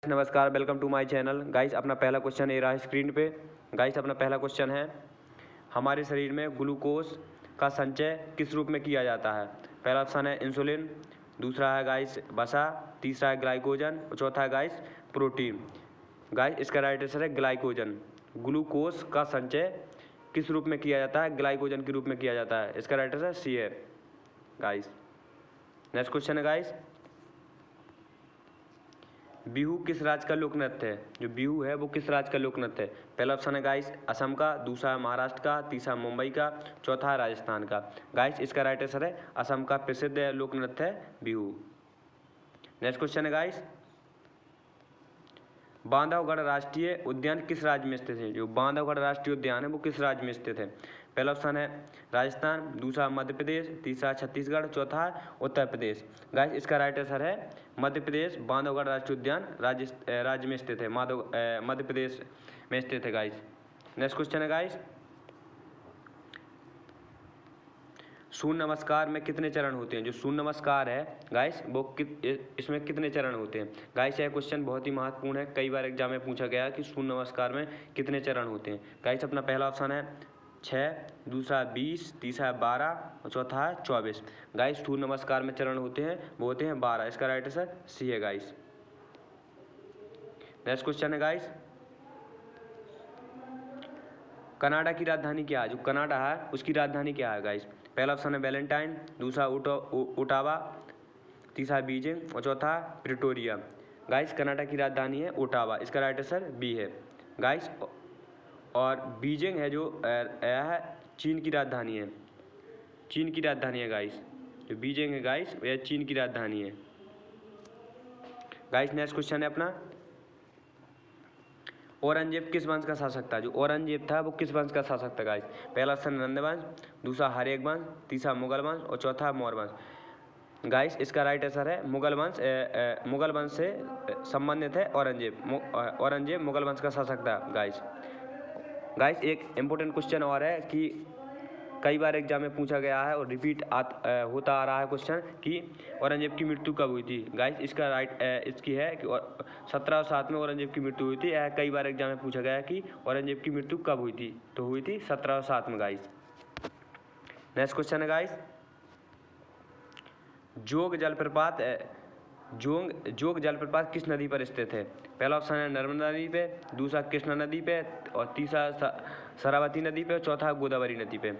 नमस्कार, welcome to my channel. Guys अपना पहला क्वेश्चन ये रहा स्क्रीन पे। गाइस अपना पहला क्वेश्चन है, हमारे शरीर में ग्लूकोज का संचय किस रूप में किया जाता है? पहला ऑप्शन है इंसुलिन, दूसरा है गाइस वसा, तीसरा है ग्लाइकोजन और चौथा है गाइस प्रोटीन। गाइस इसका राइट आंसर है ग्लाइकोजन। ग्लूकोज का संचय किस रूप में किया जाता है? ग्लाइकोजन के रूप में किया जाता है। इसका राइट आंसर सी है गाइस। नेक्स्ट क्वेश्चन है गाइस, बिहू किस राज्य का लोक नृत्य है? जो बिहू है वो किस राज्य का लोक नृत्य है? पहला ऑप्शन है गाइस असम का, दूसरा है महाराष्ट्र का, तीसरा मुंबई का, चौथा है राजस्थान का। गाइस इसका राइट आंसर है असम का प्रसिद्ध लोक नृत्य है बिहू। नेक्स्ट क्वेश्चन है गाइस, बांधवगढ़ राष्ट्रीय उद्यान किस राज्य में स्थित है? जो बांधवगढ़ राष्ट्रीय उद्यान है वो किस राज्य में स्थित है? पहला ऑप्शन है राजस्थान, दूसरा मध्य प्रदेश, तीसरा छत्तीसगढ़, चौथा उत्तर प्रदेश। गाइस इसका राइट आंसर है मध्य प्रदेश। बांधवगढ़ राष्ट्रीय उद्यान राज्य में स्थित है, मध्य प्रदेश में स्थित है गाइस। नेक्स्ट क्वेश्चन है गाइस, सूर्य नमस्कार में कितने चरण होते हैं? जो सूर्य नमस्कार है गाइस वो इसमें कितने चरण होते हैं? गाइस यह क्वेश्चन बहुत ही महत्वपूर्ण है, कई बार एग्जाम में पूछा गया कि सूर्य नमस्कार में कितने चरण होते हैं। गाइस अपना पहला ऑप्शन है 6, दूसरा 20, तीसरा 12 और चौथा है 24। गाइस सूर्य नमस्कार में चरण होते हैं वो होते हैं 12। इसका राइट आंसर सी है गाइस। नेक्स्ट क्वेश्चन है गाइस, कनाडा की राजधानी क्या है? जो कनाडा है उसकी राजधानी क्या है गाइस? पहला ऑप्शन है वैलेंटाइन, दूसरा ओटावा, तीसरा बीजिंग और चौथा प्रिटोरिया। गाइस कनाडा की राजधानी है ओटावा। इसका राइट आंसर बी है गाइस। और बीजिंग है जो यह चीन की राजधानी है, चीन की राजधानी है गाइस। जो बीजिंग है गाइस यह चीन की राजधानी है गाइस। नेक्स्ट क्वेश्चन है अपना, औरंगजेब किस वंश का शासक था? जो औरंगजेब था वो किस वंश का शासक था गाइस? पहला ऑप्शन नंद वंश, दूसरा हरेक वंश, तीसरा मुगल वंश और चौथा मौर्य वंश। गाइस इसका राइट आंसर है मुगल वंश। मुगल वंश से संबंधित है औरंगजेब। औरंगजेब मुगल वंश का शासक था गाइस। गाइस एक इम्पोर्टेंट क्वेश्चन और है कि कई बार एग्जाम में पूछा गया है और रिपीट होता आ रहा है क्वेश्चन कि औरंगजेब की मृत्यु कब हुई थी? गाइस इसका राइट इसकी है कि 1707 में औरंगजेब की मृत्यु हुई थी। यह कई बार एग्जाम में पूछा गया है कि औरंगजेब की मृत्यु कब हुई थी? तो हुई थी 1707 में गाइस। नेक्स्ट क्वेश्चन है गाइस, जोग जलप्रपात किस नदी पर स्थित है? पहला ऑप्शन है नर्मदा नदी पे, दूसरा कृष्णा नदी पे और तीसरा शरावती नदी पे और चौथा गोदावरी नदी पे।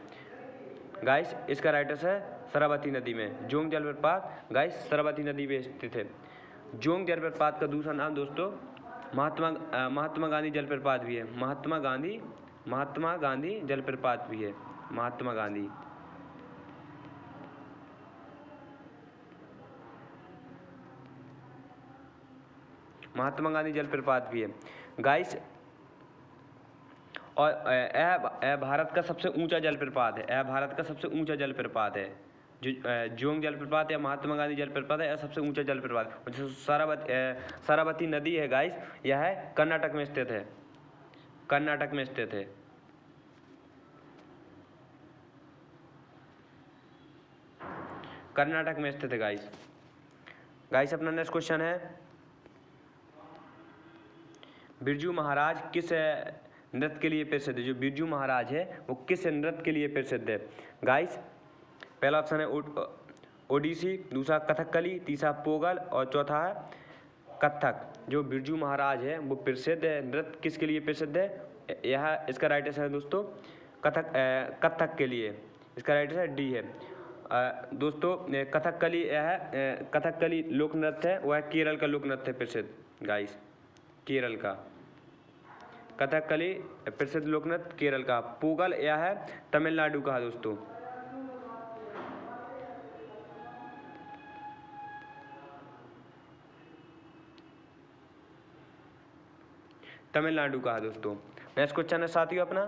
गाइस इसका राइट आंसर है शरावती नदी में। जोंग जलप्रपात गाइस शरावती नदी में स्थित है। जोंग जलप्रपात का दूसरा नाम दोस्तों महात्मा गांधी जलप्रपात भी है। महात्मा गांधी जलप्रपात भी है। महात्मा गांधी जलप्रपात भी है गाइस। और यह भारत का सबसे ऊंचा जलप्रपात है। यह भारत का सबसे ऊंचा जलप्रपात है। जो जोंग जलप्रपात या महात्मा गांधी जलप्रपात है, यह सबसे ऊंचा जलप्रपात। जो शरावती नदी है गाइस, यह है कर्नाटक में स्थित है। कर्नाटक में स्थित है। कर्नाटक में स्थित है गाइस। गाइस अपना नेक्स्ट क्वेश्चन है, बिरजू महाराज किस नृत्य के लिए प्रसिद्ध है? जो बिरजू महाराज है वो किस नृत्य के लिए प्रसिद्ध है? गाइस पहला ऑप्शन है ओडिसी, दूसरा कथकली, तीसरा पोगल और चौथा है कथक। जो बिरजू महाराज है वो प्रसिद्ध नृत्य किसके लिए प्रसिद्ध है? यह इसका राइट आंसर है दोस्तों कथक के लिए। इसका राइट आंसर डी है दोस्तों। कथकली लोक नृत्य है, वह केरल का लोक नृत्य है प्रसिद्ध गाइस। केरल का कथकली प्रसिद्ध लोक नृत्य केरल का। पोगल यह है तमिलनाडु का दोस्तों। तमिलनाडु का दोस्तों। नेक्स्ट क्वेश्चन है साथियों अपना,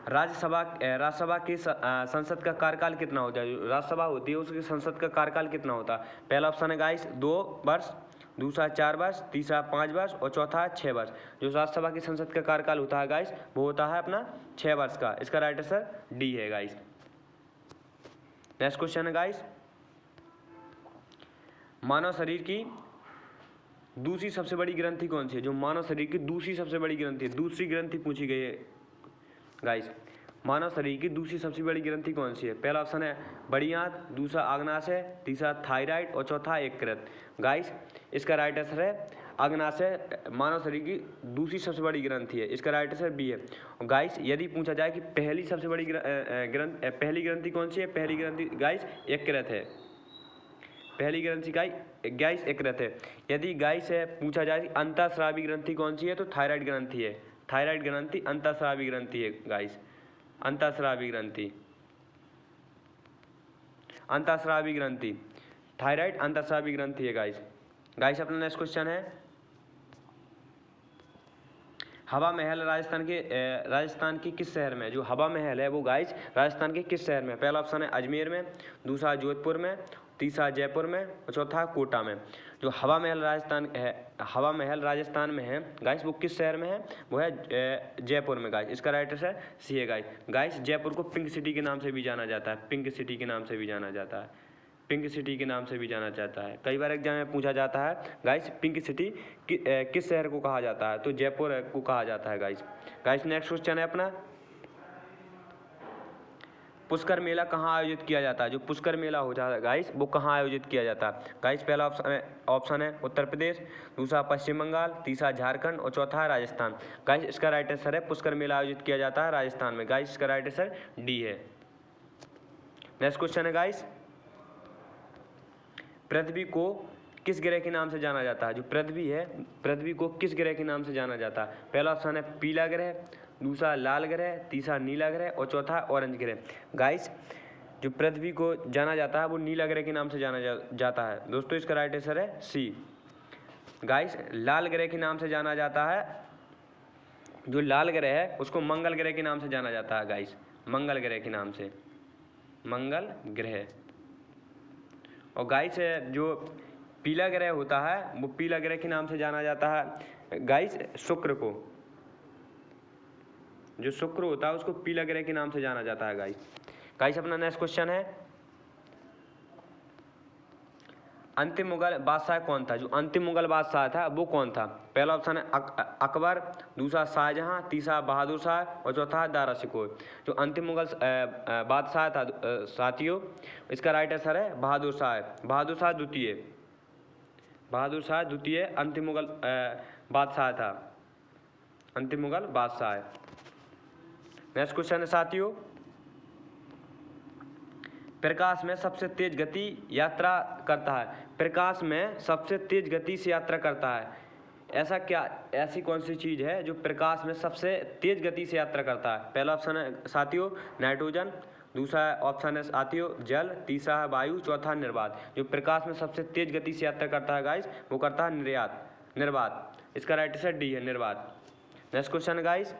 राज्यसभा की संसद का कार्यकाल कितना होता है? जो राज्यसभा होती है उसकी संसद का कार्यकाल कितना होता है? पहला ऑप्शन है गाइस 2 वर्ष, दूसरा 4 वर्ष, तीसरा 5 वर्ष और चौथा 6 वर्ष। जो राज्यसभा की संसद का कार्यकाल होता है गाइस वो होता है अपना 6 वर्ष का। इसका राइट आंसर डी है गाइस। नेक्स्ट क्वेश्चन है गाइस, मानव शरीर की दूसरी सबसे बड़ी ग्रंथि कौन सी है? जो मानव शरीर की दूसरी सबसे बड़ी ग्रंथि है, दूसरी ग्रंथि पूछी गई है गाइस। मानव शरीर की दूसरी सबसे बड़ी ग्रंथि कौन सी है? पहला ऑप्शन है बड़ी आंत, दूसरा अग्नाशय, तीसरा थायराइड और चौथा यकृत। गाइस इसका राइट आंसर है अग्नाशय मानव शरीर की दूसरी सबसे बड़ी ग्रंथि है, इसका राइट आंसर बी है। और गाइस यदि पूछा जाए कि पहली सबसे बड़ी पहली ग्रंथि कौन सी है? पहली ग्रंथि गाइस यकृत है, पहली ग्रंथि गाइस यकृत है। यदि गाइस है पूछा जाए अंतःस्रावी ग्रंथि कौन सी है? तो थायराइड ग्रंथि है, थायराइड ग्रंथि अंतःस्रावी ग्रंथि है गाइस, अंतःस्रावी ग्रंथि, अंतःस्रावी ग्रंथि, थायराइड अंतःस्रावी ग्रंथि है गाइस। गाइस अपना नेक्स्ट क्वेश्चन है हवा महल राजस्थान की किस शहर में? जो हवा महल है वो गाइस राजस्थान के किस शहर में? पहला ऑप्शन है अजमेर में, दूसरा जोधपुर में, तीसरा जयपुर में और चौथा कोटा में। जो हवा महल राजस्थान में है गाइस वो किस शहर में है? वो है जयपुर में गाइस, इसका राइट आंसर सी है गाइस। गाइस जयपुर को पिंक सिटी के नाम से भी जाना जाता है, पिंक सिटी के नाम से भी जाना जाता है, पिंक सिटी के नाम से भी जाना जाता है। कई बार एग्जाम में पूछा जाता है गाइस पिंक सिटी किस शहर को कहा जाता है? तो जयपुर को कहा जाता है गाइस। गाइस नेक्स्ट क्वेश्चन है अपना पुष्कर मेला कहाँ आयोजित किया जाता है? जो पुष्कर मेला हो जाता है गाइस वो कहाँ आयोजित किया जाता है? गाइस पहला ऑप्शन है उत्तर प्रदेश, दूसरा पश्चिम बंगाल, तीसरा झारखंड और चौथा राजस्थान। गाइस इसका राइट आंसर है पुष्कर मेला आयोजित किया जाता है राजस्थान में। गाइस इसका राइट आंसर डी है। नेक्स्ट क्वेश्चन है गाइस पृथ्वी को किस ग्रह के नाम से जाना जाता है? जो पृथ्वी है पृथ्वी को किस ग्रह के नाम से जाना जाता है? पहला ऑप्शन है पीला ग्रह, दूसरा लाल ग्रह, तीसरा नीला ग्रह और चौथा ऑरेंज ग्रह। गाइस जो पृथ्वी को जाना जाता है वो नीला ग्रह के नाम से जाना जाता है दोस्तों, इसका राइट आंसर है सी। गाइस लाल ग्रह के नाम से जाना जाता है, जो लाल ग्रह है उसको मंगल ग्रह के नाम से जाना जाता है गाइस, मंगल ग्रह के नाम से, मंगल ग्रह। और गाइस जो पीला ग्रह होता है वो पीला ग्रह के नाम से जाना जाता है गाइस शुक्र को, जो शुक्र होता है उसको पीला ग्रह के नाम से जाना जाता है गाइस। गाइस अपना नेक्स्ट क्वेश्चन है अंतिम मुगल बादशाह कौन था? जो अंतिम मुगल बादशाह था वो कौन था? पहला ऑप्शन है अकबर, दूसरा शाहजहां, तीसरा बहादुर शाह और चौथा दारा शिकोह। जो अंतिम मुगल बादशाह था साथियों इसका राइट आंसर है बहादुर शाह, बहादुर शाह द्वितीय, बहादुर शाह द्वितीय अंतिम मुगल बादशाह था, अंतिम मुगल बादशाह। नेक्स्ट क्वेश्चन है साथियों प्रकाश में सबसे तेज गति यात्रा करता है? प्रकाश में सबसे तेज गति से यात्रा करता है, ऐसा क्या, ऐसी कौन सी चीज है जो प्रकाश में सबसे तेज गति से यात्रा करता है? पहला ऑप्शन है साथियों नाइट्रोजन, दूसरा ऑप्शन है साथियों जल, तीसरा है वायु, चौथा निर्वात। जो प्रकाश में सबसे तेज गति से यात्रा करता है गाइस वो करता है निर्वात, इसका राइट आंसर डी है निर्वात। नेक्स्ट क्वेश्चन गाइस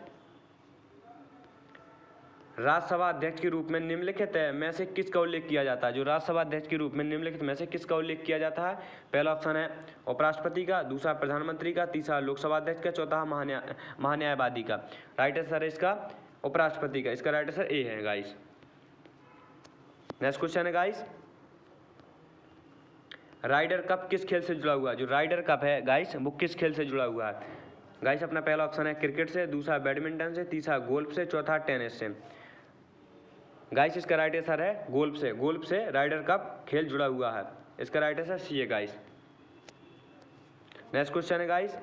राज्यसभा अध्यक्ष के रूप में निम्नलिखित में से किसका उल्लेख किया जाता है? जो राज्यसभा अध्यक्ष के रूप में निम्नलिखित में से किसका उल्लेख किया जाता है? पहला ऑप्शन है उपराष्ट्रपति का, दूसरा प्रधानमंत्री का, तीसरा लोकसभा अध्यक्ष का, चौथा महान्यायवादी का। राइट आंसर है इसका उपराष्ट्रपति का, इसका राइट आंसर ए है गाइस। नेक्स्ट क्वेश्चन है गाइस राइडर कप किस खेल से जुड़ा हुआ है? जो राइडर कप है गाइस वो किस खेल से जुड़ा हुआ है? गाइस अपना पहला ऑप्शन है क्रिकेट से, दूसरा बैडमिंटन से, तीसरा गोल्फ से, चौथा टेनिस से। गाइस इसका राइट आंसर है गोल्फ से, गोल्फ से राइडर कप खेल जुड़ा हुआ है, इसका राइट आंसर सी है गाइस। नेक्स्ट क्वेश्चन है गाइस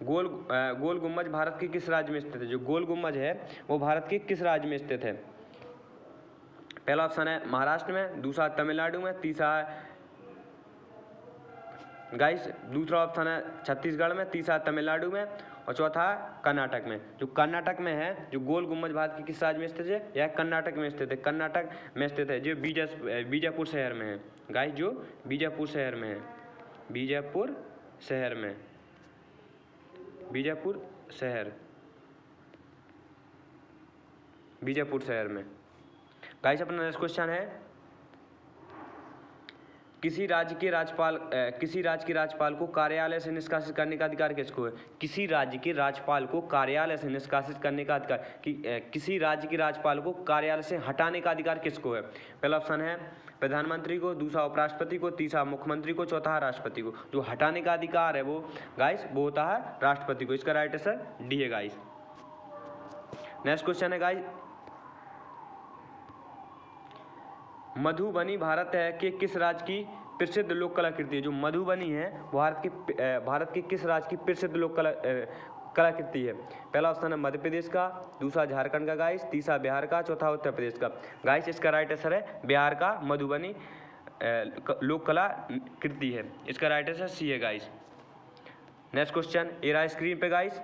गोल गुम्बज भारत के किस राज्य में स्थित है? जो गोल गुम्बज है वो भारत के किस राज्य में स्थित है? पहला ऑप्शन है महाराष्ट्र में, दूसरा तमिलनाडु में, तीसरा गाइस दूसरा ऑप्शन है छत्तीसगढ़ में, तीसरा तमिलनाडु में और चौथा कर्नाटक में। जो कर्नाटक में है जो गोल गुम्बज भारत के किस राज्य में स्थित है? यह कर्नाटक में स्थित है, कर्नाटक में स्थित है, जो बीजापुर शहर में है गाइस, जो बीजापुर शहर में है, बीजापुर शहर में, बीजापुर शहर, बीजापुर शहर में। गाइस अपना नेक्स्ट क्वेश्चन है किसी राज्य के राज्यपाल को कार्यालय से निष्कासित करने का अधिकार किसको है? किसी राज्य के राज्यपाल को कार्यालय से निष्कासित करने का अधिकार, किसी राज्य के राज्यपाल को कार्यालय से हटाने का अधिकार किसको है? पहला ऑप्शन है प्रधानमंत्री को, दूसरा उपराष्ट्रपति को, तीसरा मुख्यमंत्री को, चौथा राष्ट्रपति को। जो हटाने का अधिकार है वो गाइस वो होता है राष्ट्रपति को। इसका राइट आंसर डी है गाइस। नेक्स्ट क्वेश्चन है गाइस, मधुबनी भारत है कि किस राज्य की प्रसिद्ध लोक कलाकृति है? जो मधुबनी है भारत के किस राज्य की प्रसिद्ध लोक कलाकृति है? पहला ऑप्शन है मध्य प्रदेश का, दूसरा झारखंड का गाइस, तीसरा बिहार का, चौथा उत्तर प्रदेश का। गाइस इसका राइट आंसर है बिहार का मधुबनी लोक कला कृति है। इसका राइट आंसर सी है गाइस। नेक्स्ट क्वेश्चन ये रहा स्क्रीन पे गाइस,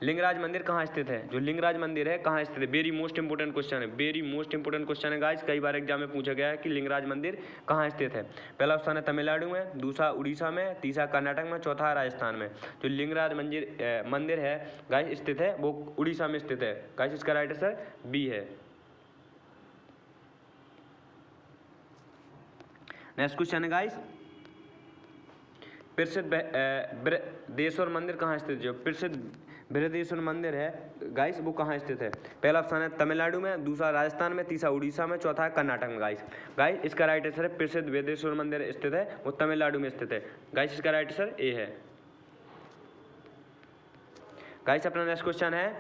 लिंगराज मंदिर कहाँ स्थित है? जो लिंगराज मंदिर है कहाँ स्थित है? वेरी मोस्ट इंपोर्टेंट क्वेश्चन है, वेरी मोस्ट इंपोर्टेंट क्वेश्चन है गाइस। कई बार एग्जाम में पूछा गया है कि लिंगराज मंदिर कहाँ स्थित है। पहला ऑप्शन है तमिलनाडु में, दूसरा उड़ीसा में, तीसरा कर्नाटक में, चौथा राजस्थान में। जो लिंगराज मंदिर है गाइस स्थित है वो उड़ीसा में स्थित है गाइस। इसका राइट आंसर बी है। नेक्स्ट क्वेश्चन है गाइस, प्रसिद्ध बृहदेश्वर मंदिर कहाँ स्थित है? जो प्रसिद्ध बृहदेश्वर मंदिर है गाइस वो कहाँ स्थित है? पहला ऑप्शन है तमिलनाडु में, दूसरा राजस्थान में, तीसरा उड़ीसा में, चौथा है कर्नाटक में गाइस इसका राइट आंसर है प्रसिद्ध बृहदेश्वर मंदिर स्थित है वो तमिलनाडु में स्थित है गाइस। इसका राइट आंसर ए है गाइस। अपना नेक्स्ट क्वेश्चन है,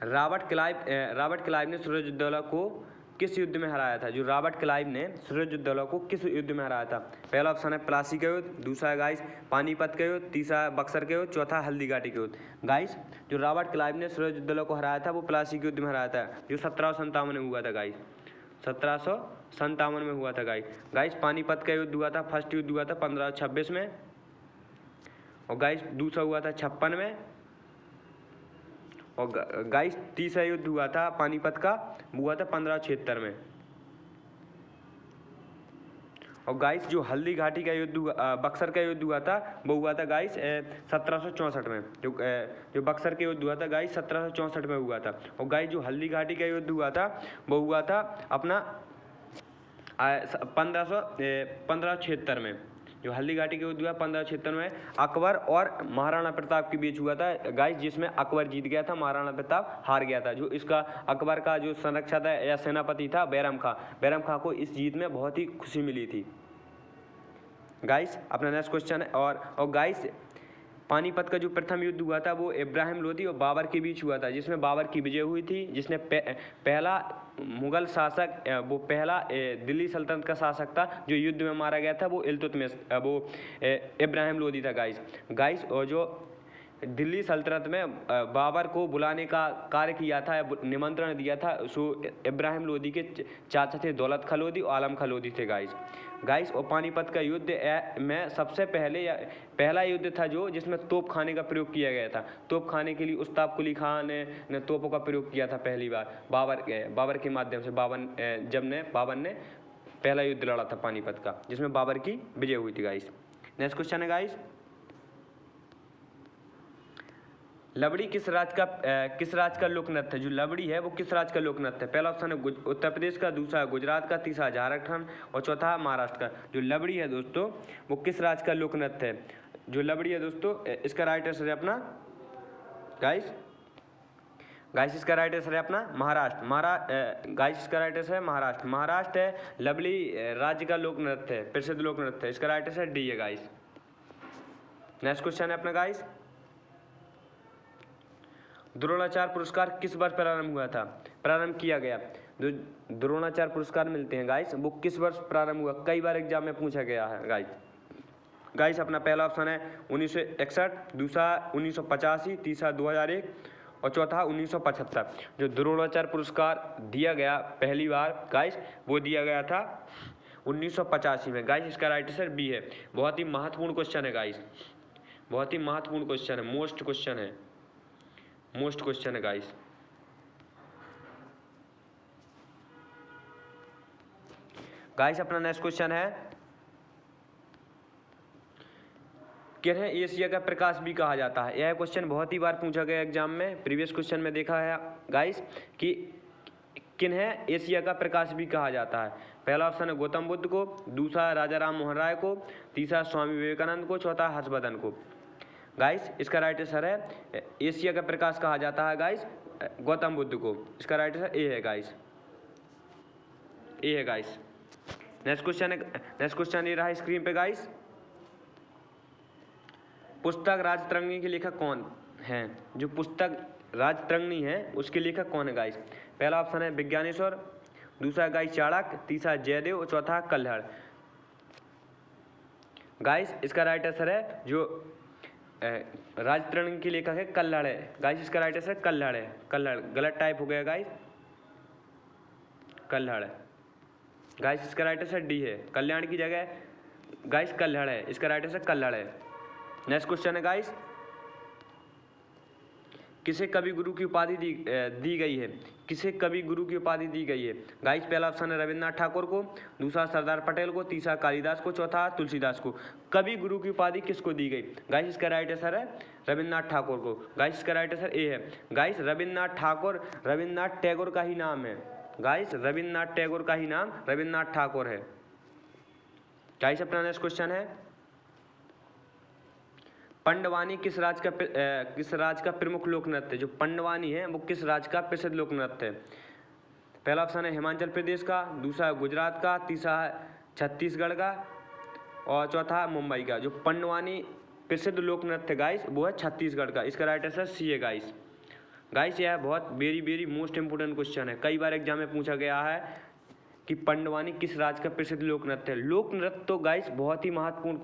रॉबर्ट क्लाइव ने सिराजुद्दौला को किस युद्ध में हराया था? जो रॉबर्ट क्लाइव ने सिराजुद्दौला को किस युद्ध में हराया था? पहला ऑप्शन है प्लासी का युद्ध, दूसरा है गाइस पानीपत का युद्ध, तीसरा बक्सर का युद्ध, चौथा हल्दीघाटी का युद्ध। गाइस जो रॉबर्ट क्लाइव ने सिराजुद्दौला को हराया था वो प्लासी के युद्ध में हराया था, जो 1757 में हुआ था गाइस। 1757 में हुआ था गाइस। पानीपत का युद्ध हुआ था, फर्स्ट युद्ध हुआ था 1526 में, और गाइस दूसरा हुआ था 56 में, और गाइस तीसरा युद्ध हुआ था पानीपत का वो हुआ था 1576 में। और गाइस जो हल्दी घाटी का युद्ध बक्सर का युद्ध हुआ था वो हुआ था गाइस 1764 में। जो बक्सर के युद्ध हुआ था गाइस 1764 में हुआ था। और गाइस जो हल्दी घाटी का युद्ध हुआ था वो हुआ था अपना 1576 में। जो हल्दी घाटी का युद्ध हुआ 1576 में अकबर और महाराणा प्रताप के बीच हुआ था गाइस, जिसमें अकबर जीत गया था, महाराणा प्रताप हार गया था। जो इसका अकबर का जो संरक्षक था या सेनापति था बैरम खां को इस जीत में बहुत ही खुशी मिली थी गाइस। अपना नेक्स्ट क्वेश्चन है, और गाइस पानीपत का जो प्रथम युद्ध हुआ था वो इब्राहिम लोदी और बाबर के बीच हुआ था, जिसमें बाबर की विजय हुई थी, जिसने पहला मुगल शासक वो पहला दिल्ली सल्तनत का शासक था जो युद्ध में मारा गया था वो इब्राहिम लोदी था गाइस। और जो दिल्ली सल्तनत में बाबर को बुलाने का कार्य किया था, निमंत्रण दिया था, सो इब्राहिम लोदी के चाचा थे दौलत खां लोदी और आलम खां लोदी थे गाइस। और पानीपत का युद्ध में सबसे पहला युद्ध था जो जिसमें तोप खाने का प्रयोग किया गया था। तोप खाने के लिए उस्ताद कुली खान ने तोपों का प्रयोग किया था पहली बार बाबर के माध्यम से। बाबर ने पहला युद्ध लड़ा था पानीपत का, जिसमें बाबर की विजय हुई थी गाइस। नेक्स्ट क्वेश्चन है गाइस, लबड़ी किस राज्य का लोक नृत्य है? जो लबड़ी है वो किस राज्य का लोक नृत्य है? पहला ऑप्शन है उत्तर प्रदेश का, दूसरा गुजरात का, तीसरा झारखंड और चौथा महाराष्ट्र का। जो लबड़ी है दोस्तों वो किस राज्य का लोक नृत्य है? जो लबड़ी है दोस्तों इसका राइट आंसर है अपना गाइस इसका राइट आंसर है अपना महाराष्ट्र। गाइस इसका राइट आंसर है महाराष्ट्र है लबड़ी राज्य का लोक नृत्य है, प्रसिद्ध लोक नृत्य है। इसका राइट आंसर डी है गाइस। नेक्स्ट क्वेश्चन है अपना गाइस, द्रोणाचार्य पुरस्कार किस वर्ष प्रारंभ किया गया? जो द्रोणाचार्य पुरस्कार मिलते हैं गाइस वो किस वर्ष प्रारंभ हुआ? कई बार एग्जाम में पूछा गया है गाइस। अपना पहला ऑप्शन है 1961, दूसरा 1985, तीसरा 2001 और चौथा 1975। जो द्रोणाचार्य पुरस्कार दिया गया पहली बार गाइस वो दिया गया था 1985 में गाइस। इसका राइट आंसर बी है। बहुत ही महत्वपूर्ण क्वेश्चन है गाइस, बहुत ही महत्वपूर्ण क्वेश्चन है, मोस्ट क्वेश्चन है गाइस। अपना नेक्स्ट क्वेश्चन है, किन्हें एशिया का प्रकाश भी कहा जाता है? यह क्वेश्चन बहुत ही बार पूछा गया एग्जाम में। प्रीवियस क्वेश्चन में देखा है गाइस कि किन्हें एशिया का प्रकाश भी कहा जाता है? पहला ऑप्शन है गौतम बुद्ध को, दूसरा राजा राम मोहन राय को, तीसरा स्वामी विवेकानंद को, चौथा हर्षवर्धन को। गाइस इसका राइट आंसर है एशिया का प्रकाश कहा जाता है गाइस गौतम बुद्ध को। इसका राइट आंसर ए है गाइस, ए है गाइस। नेक्स्ट क्वेश्चन ये रहा स्क्रीन पे गाइस। पुस्तक राजतरंगिणी के लेखक कौन है? जो पुस्तक राजतरंगिणी है उसके लेखक कौन है गाइस? पहला ऑप्शन है विज्ञानेश्वर, दूसरा गाइस चाणक्य, तीसरा जयदेव और चौथा कल्हड़। गाइस इसका राइट आंसर है जो राजतरंगिणी के लेखक है कल्हड़ है गाइस। इसका राइट आंसर कल्हड़ है, कल्हड़ गलत टाइप हो गया गाइस, कल्हड़ गाइस। इसका राइट आंसर डी है, कल्याण की जगह गाइस कल्हड़ है। इसका राइट आंसर कल्हड़ है। नेक्स्ट क्वेश्चन है गाइस, किसे कवि गुरु की उपाधि दी गई है? किसे कवि गुरु की उपाधि दी गई है? गाइस पहला ऑप्शन है रविन्द्रनाथ ठाकुर को, दूसरा सरदार पटेल को, तीसरा कालिदास को, चौथा तुलसीदास को। कवि गुरु की उपाधि किसको दी गई? गाइस इसका राइट आंसर है रविन्द्रनाथ ठाकुर को। गाइस इसका राइट आंसर ए है। गाइस रविन्द्रनाथ ठाकुर रविन्द्रनाथ टैगोर का ही नाम है गाइस, रविन्द्रनाथ टैगोर का ही नाम रविन्द्रनाथ ठाकुर है गाइस। अपना नेक्स्ट क्वेश्चन है, पंडवानी किस राज्य का प्रमुख लोक नृत्य है? जो पंडवानी है वो किस राज्य का प्रसिद्ध लोक नृत्य है? पहला ऑप्शन है हिमाचल प्रदेश का, दूसरा गुजरात का, तीसरा छत्तीसगढ़ का और चौथा मुंबई का। जो पंडवानी प्रसिद्ध लोक नृत्य गाइस वो है छत्तीसगढ़ का। इसका राइट आंसर सी है गाइस। गाइस यह बहुत वेरी मोस्ट इंपोर्टेंट क्वेश्चन है, कई बार एग्जाम में पूछा गया है कि पंडवानी किस राज्य का प्रसिद्ध लोक नृत्य है। लोक नृत्य तो गाइस बहुत ही महत्वपूर्ण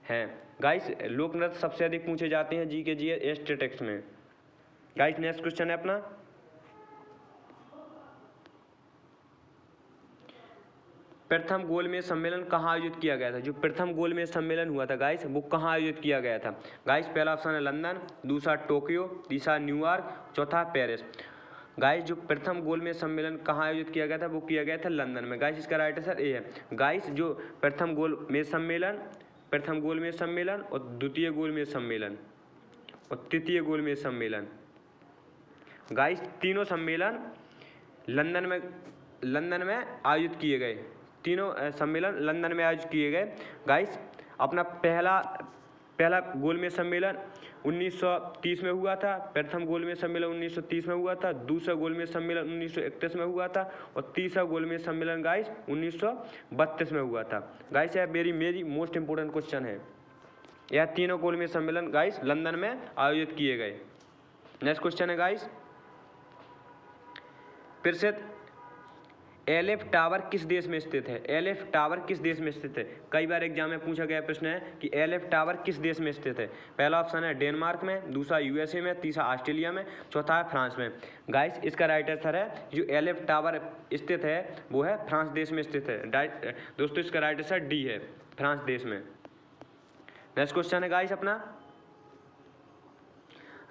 है गाइस, लोक नृत्य सबसे अधिक पूछे जाते हैं जीके जीएस स्टैटिस्टिक्स में। गाइस नेक्स्ट क्वेश्चन है अपना, प्रथम गोलमेज सम्मेलन कहाँ आयोजित किया गया था? जो प्रथम गोलमेज सम्मेलन हुआ था गाइस वो कहाँ आयोजित किया गया था? गाइस पहला ऑप्शन है लंदन, दूसरा टोक्यो, तीसरा न्यूयॉर्क, चौथा पेरिस। गाइस जो प्रथम गोलमेज सम्मेलन कहाँ आयोजित किया गया था वो किया गया था लंदन में। गाइस इसका राइट आंसर ए है। गाइस जो प्रथम गोलमेज सम्मेलन और द्वितीय गोलमेज सम्मेलन और तृतीय गोलमेज सम्मेलन गाइस तीनों सम्मेलन लंदन में आयोजित किए गए। तीनों सम्मेलन लंदन में आयोजित किए गए। गाइस अपना पहला गोलमेज सम्मेलन 1930 में हुआ था, प्रथम गोलमेज सम्मेलन 1930 में हुआ था, दूसरा गोलमेज सम्मेलन 1931 में हुआ था और तीसरा गोलमेज सम्मेलन गाइस 1932 में हुआ था। गाइस यह मेरी मोस्ट इंपोर्टेंट क्वेश्चन है। यह तीनों गोलमेज सम्मेलन गाइस लंदन में आयोजित किए गए। नेक्स्ट क्वेश्चन है गाइस, प्रसिद्ध एलिफ टावर किस देश में स्थित है? एलिफ टावर किस देश में स्थित है? कई बार एग्जाम में पूछा गया प्रश्न है कि एलिफ टावर किस देश में स्थित है? पहला ऑप्शन है डेनमार्क में, दूसरा यूएसए में, तीसरा ऑस्ट्रेलिया में, चौथा है फ्रांस में। गाइस इसका राइट आंसर है जो एलिफ टावर स्थित है वो है फ्रांस देश में स्थित है। दोस्तों इसका राइट आंसर डी है, फ्रांस देश में। नेक्स्ट क्वेश्चन है गाइस अपना,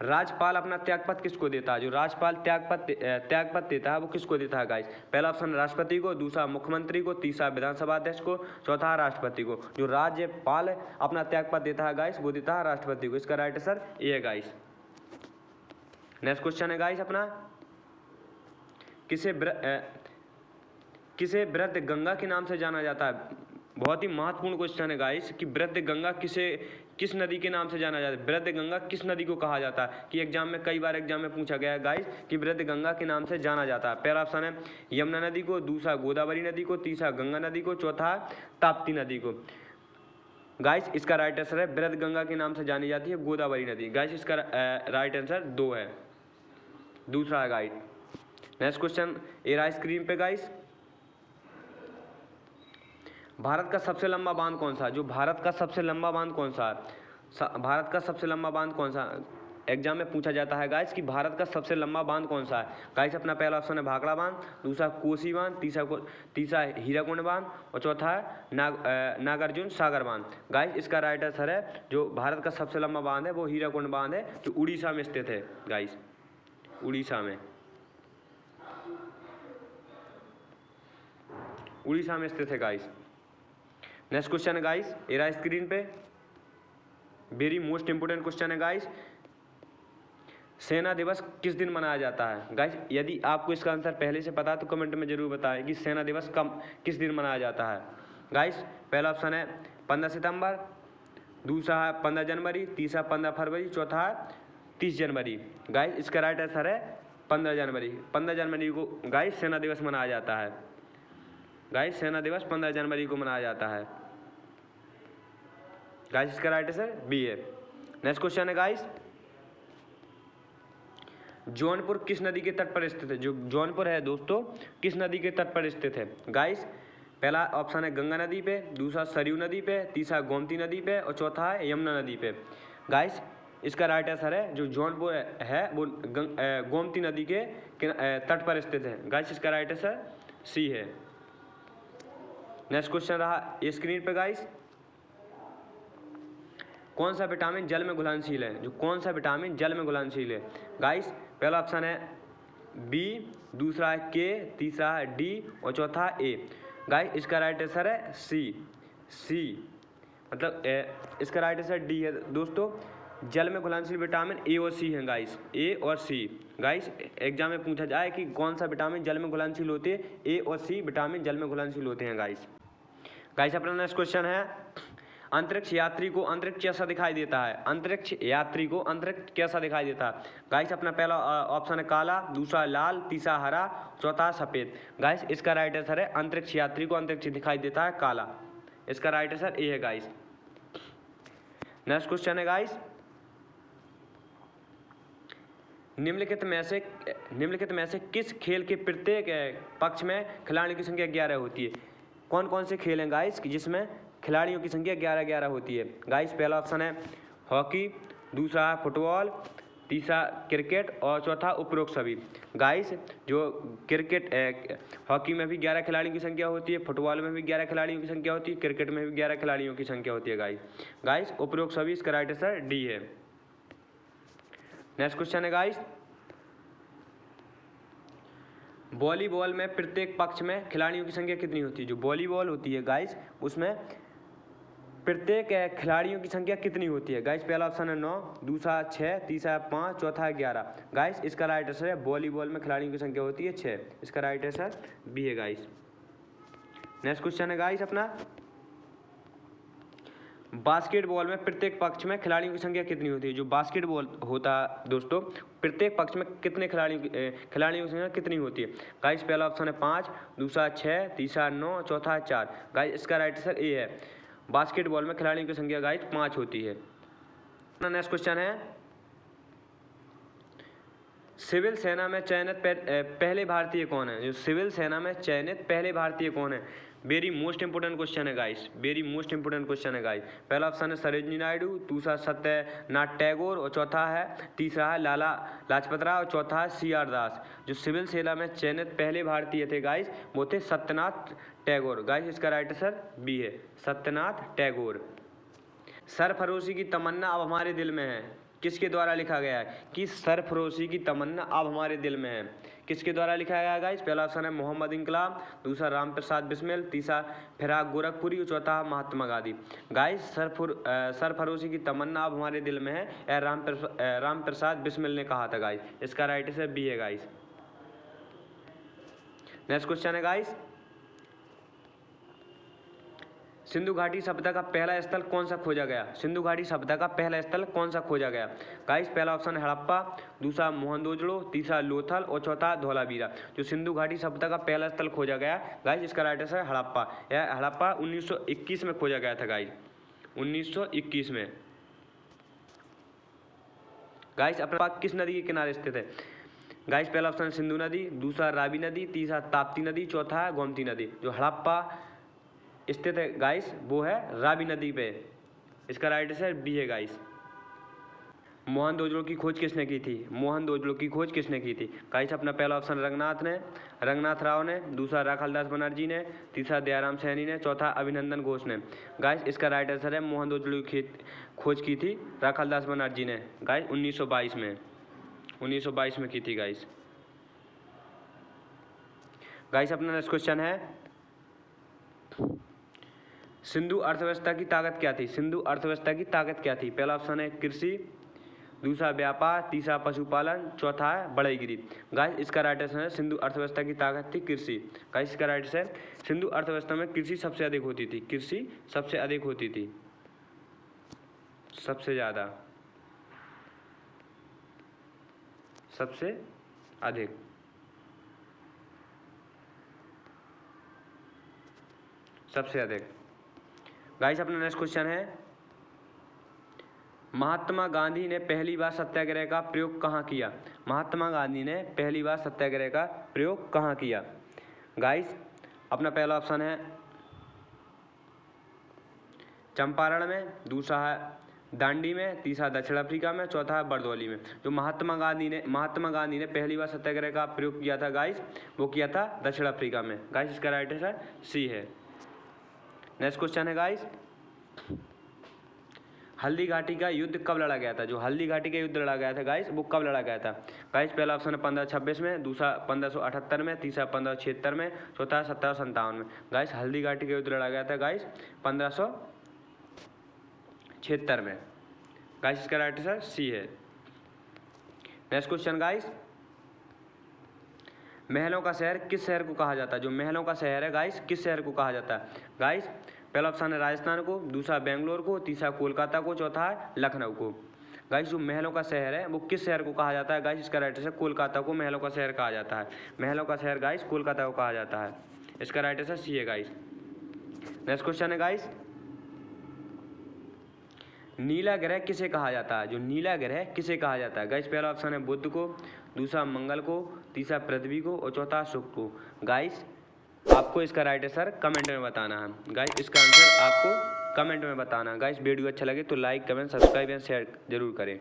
राज्यपाल अपना त्यागपत्र किसको देता है? जो राज्यपाल त्यागपत्र देता है वो किसको देता है गाइस? पहला ऑप्शन राष्ट्रपति को, दूसरा मुख्यमंत्री को, तीसरा विधानसभा अध्यक्ष को, चौथा राष्ट्रपति को। जो राज्यपाल अपना त्यागपत्र देता है गाइस वो देता है राष्ट्रपति को। इसका राइट आंसर ये है गाइस। नेक्स्ट क्वेश्चन है गाइस अपना, किसे वृद्ध गंगा के नाम से जाना जाता है? बहुत ही महत्वपूर्ण क्वेश्चन है गाइस कि वृद्ध गंगा किस नदी के नाम से जाना जाता है? वृद्ध गंगा किस नदी को कहा जाता है? कि एग्जाम में कई बार एग्जाम में पूछा गया है गाइस कि वृद्ध गंगा के नाम से जाना जाता है। पहला ऑप्शन है यमुना नदी को, दूसरा गोदावरी नदी को, तीसरा गंगा नदी को, चौथा ताप्ती नदी को। गाइस इसका राइट आंसर है वृद्ध गंगा के नाम से जानी जाती है गोदावरी नदी। गाइस इसका राइट आंसर 2 है, दूसरा है गाइस। नेक्स्ट क्वेश्चन ये रहा स्क्रीन पे गाइस, भारत का सबसे लंबा बांध कौन सा है? जो भारत का सबसे लंबा बांध कौन सा है? भारत का सबसे लंबा बांध कौन सा? एग्जाम में पूछा जाता है गाइस कि भारत का सबसे लंबा बांध कौन सा है? गाइस अपना पहला ऑप्शन है भाखड़ा बांध, दूसरा कोसी बांध, तीसरा हीराकुंड बांध और चौथा है नागार्जुन सागर बांध। गाइस इसका राइट आंसर है जो भारत का सबसे लंबा बांध है वो हीराकुंड बांध है जो उड़ीसा में स्थित है गाइस, उड़ीसा में स्थित है गाइस। नेक्स्ट क्वेश्चन है गाइस ये रहा स्क्रीन पे, वेरी मोस्ट इंपोर्टेंट क्वेश्चन है गाइस, सेना दिवस किस दिन मनाया जाता है? गाइस यदि आपको इसका आंसर पहले से पता है तो कमेंट में जरूर बताएं कि सेना दिवस किस दिन मनाया जाता है। गाइस पहला ऑप्शन है 15 सितंबर, दूसरा है 15 जनवरी, तीसरा 15 फरवरी, चौथा है 30 जनवरी। गाइस इसका राइट आंसर है 15 जनवरी। 15 जनवरी को गाइस सेना दिवस मनाया जाता है। गाइस सेना दिवस 15 जनवरी को मनाया जाता है। गाइस इसका राइट आंसर बी है। नेक्स्ट क्वेश्चन है गाइस, जौनपुर किस नदी के तट पर स्थित है? जो जौनपुर है दोस्तों किस नदी के तट पर स्थित है? गाइस पहला ऑप्शन है गंगा नदी पे, दूसरा सरयू नदी पे, तीसरा गोमती नदी पे और चौथा है यमुना नदी पे। गाइस इसका राइट आंसर है जो जौनपुर है वो गोमती नदी के तट पर स्थित है। गाइस इसका राइट आंसर सी है। नेक्स्ट क्वेश्चन रहा स्क्रीन पे गाइस, कौन सा विटामिन जल में घुलनशील है? जो कौन सा विटामिन जल में घुलनशील है? गाइस पहला ऑप्शन है बी, दूसरा है के, तीसरा है डी और चौथा है ए। गाइस इसका राइट आंसर है सी मतलब इसका राइट आंसर डी है दोस्तों। जल में घुलनशील विटामिन ए और सी हैं गाइस, ए और सी। गाइस एग्जाम में पूछा जाए कि कौन सा विटामिन जल में घुलनशील होते हैं, ए और सी विटामिन जल में घुलनशील होते हैं गाइस अपना नेक्स्ट क्वेश्चन है, अंतरिक्ष यात्री को अंतरिक्ष कैसा दिखाई देता है? अंतरिक्ष यात्री को अंतरिक्ष कैसा दिखाई देता है? गाइस अपना पहला ऑप्शन है काला, दूसरा लाल, तीसरा हरा, चौथा सफेद। गाइस इसका राइट आंसर है अंतरिक्ष यात्री को अंतरिक्ष दिखाई देता है काला। इसका राइट आंसर ए है गाइस। नेक्स्ट क्वेश्चन है गाइस, निम्नलिखित में से किस खेल के प्रत्येक पक्ष में खिलाड़ियों की संख्या 11 होती है? कौन कौन से खेल हैं गाइस जिसमें खिलाड़ियों की संख्या 11 होती है? गाइस पहला ऑप्शन है हॉकी, दूसरा है फुटबॉल, तीसरा क्रिकेट और चौथा उपरोक्त सभी। गाइस जो क्रिकेट हॉकी में भी 11 खिलाड़ियों की संख्या होती है, फुटबॉल में भी 11 खिलाड़ियों की संख्या होती है, क्रिकेट में भी 11 खिलाड़ियों की संख्या होती है गाइस उपरोक्त सभी इसका राइट आंसर डी है। नेक्स्ट क्वेश्चन है गाइस, वॉलीबॉल में प्रत्येक पक्ष में खिलाड़ियों की संख्या कितनी होती है? जो वॉलीबॉल होती है गाइस उसमें प्रत्येक खिलाड़ियों की संख्या कितनी होती है? गाइस पहला ऑप्शन है 9, दूसरा 6, तीसरा 5, चौथा 11। गाइस इसका राइट आंसर है वॉलीबॉल में खिलाड़ियों की संख्या होती है 6। इसका राइट आंसर बी है गाइस। नेक्स्ट क्वेश्चन है गाइस अपना, बास्केटबॉल में प्रत्येक पक्ष में खिलाड़ियों की संख्या कितनी होती है? जो बास्केटबॉल होता है दोस्तों प्रत्येक पक्ष में कितने खिलाड़ियों की संख्या कितनी होती है? गाइस पहला ऑप्शन है 5, दूसरा 6, तीसरा 9, चौथा 4। गाइस इसका राइट आंसर ए है, बास्केटबॉल में खिलाड़ियों की संख्या गाइस 5 होती है। नेक्स्ट क्वेश्चन है, सिविल सेना में चयनित पहले भारतीय कौन है? जो सिविल सेना में चयनित पहले भारतीय कौन है? वेरी मोस्ट इंपोर्टेंट क्वेश्चन है guys, very most important question है गाइस। पहला ऑप्शन है सरोजिनी नायडू, दूसरा सत्यनाथ टैगोर और तीसरा है लाला लाजपत राय और चौथा है CR दास। जो सिविल सेना में चयनित पहले भारतीय थे गाइस वो थे सत्यनाथ टैगोर। गाइस इसका राइट आंसर बी है, सत्यनाथ टैगोर। सरफरोशी की तमन्ना अब हमारे दिल में है, किसके द्वारा लिखा गया है कि सरफरोशी की तमन्ना अब हमारे दिल में है? किसके द्वारा लिखा गया है गाइस? पहला ऑप्शन है मोहम्मद इनकलाब, दूसरा राम प्रसाद बिस्मिल, तीसरा फिराक गोरखपुरी और चौथा महात्मा गांधी। गाइस सरफरोशी की तमन्ना अब हमारे दिल में है या राम प्रसाद बिस्मिल ने कहा था गाइस। इसका राइट आंसर बी है गाइस। नेक्स्ट क्वेश्चन है गाइस, सिंधु घाटी सभ्यता का पहला स्थल कौन सा खोजा गया? सिंधु घाटी सभ्यता का पहला स्थल कौन सा खोजा गया? गाइस पहला ऑप्शन है हड़प्पा, दूसरा मोहनजोदड़ो, तीसरा लोथल और चौथा धौलावीरा। जो सिंधु घाटी सभ्यता का पहला स्थल खोजा गया गाइस इसका राइट आंसर है हड़प्पा। यह हड़प्पा 1921 में खोजा गया था गाइस, 1921 में। गाइस अपना किस नदी के किनारे स्थित है? गाइस पहला ऑप्शन है सिंधु नदी, दूसरा रावी नदी, तीसरा ताप्ती नदी, चौथा है गोमती नदी। जो हड़प्पा स्थित है गाइस वो है रावी नदी पे। इसका राइट आंसर बी है गाइस। मोहनजोदड़ो की खोज किसने की थी? मोहनजोदड़ो की खोज किसने की थी? गाइस अपना पहला ऑप्शन रंगनाथ राव ने, दूसरा राखालदास बनर्जी ने, तीसरा दयाराम सैनी ने, चौथा अभिनंदन घोष ने। गाइस इसका राइट आंसर है मोहनजोदड़ो की खोज की थी राखालदास बनर्जी ने गाइस 1922 में की थी गाइस। गाइस अपना नेक्स्ट क्वेश्चन है, सिंधु अर्थव्यवस्था की ताकत क्या थी? सिंधु अर्थव्यवस्था की ताकत क्या थी? पहला ऑप्शन है कृषि, दूसरा व्यापार, तीसरा पशुपालन, चौथा है बढ़ईगिरी। गाइस इसका राइट आंसर है सिंधु अर्थव्यवस्था की ताकत थी कृषि। गाइस इसका राइट आंसर है सिंधु अर्थव्यवस्था में कृषि सबसे अधिक होती थी, कृषि सबसे अधिक होती थी, सबसे ज़्यादा, सबसे अधिक। सबसे अधिक। गाइस अपना नेक्स्ट क्वेश्चन है, महात्मा गांधी ने पहली बार सत्याग्रह का प्रयोग कहाँ किया? महात्मा गांधी ने पहली बार सत्याग्रह का प्रयोग कहाँ किया? गाइस अपना पहला ऑप्शन है चंपारण में, दूसरा है दांडी में, तीसरा दक्षिण अफ्रीका में, चौथा है बरदौली में। जो महात्मा गांधी ने पहली बार सत्याग्रह का प्रयोग किया था गाइस, वो किया था दक्षिण अफ्रीका में। गाइस इसका राइट आंसर सी है। नेक्स्ट क्वेश्चन है गाइस, हल्दी घाटी का युद्ध कब लड़ा गया था? जो हल्दी घाटी का युद्ध लड़ा गया था गाइस, वो कब लड़ा गया था? गाइस पहला ऑप्शन है 1526 में, दूसरा 1578 में, तीसरा 1576 में, चौथा 1757 में। गाइस हल्दी घाटी का युद्ध लड़ा गया था गाइस 1576 में। गाइस इसका राइट आंसर सी है। नेक्स्ट क्वेश्चन गाइस, महलों का शहर किस शहर को कहा जाता है? जो महलों का शहर है गाइस, किस शहर को कहा जाता है? गाइस पहला ऑप्शन है राजस्थान को, दूसरा बेंगलोर को, तीसरा कोलकाता को, चौथा है लखनऊ को। गाइस जो महलों का शहर है वो किस शहर को कहा जाता है? गाइस इसका राइट आंसर कोलकाता को महलों का शहर कहा जाता है। महलों का शहर गाइस कोलकाता को कहा जाता है। इसका राइट आंसर सी है गाइस। नेक्स्ट क्वेश्चन है गाइस, नीला ग्रह किसे कहा जाता है? जो नीला ग्रह किसे कहा जाता है? गाइस पहला ऑप्शन है बुध को, दूसरा मंगल को, तीसरा पृथ्वी को और चौथा शुक्र को। गाइस आपको इसका राइट आंसर कमेंट में बताना है। गाइस इसका आंसर आपको कमेंट में बताना है। गाइस वीडियो अच्छा लगे तो like, comment, subscribe and share जरूर करें।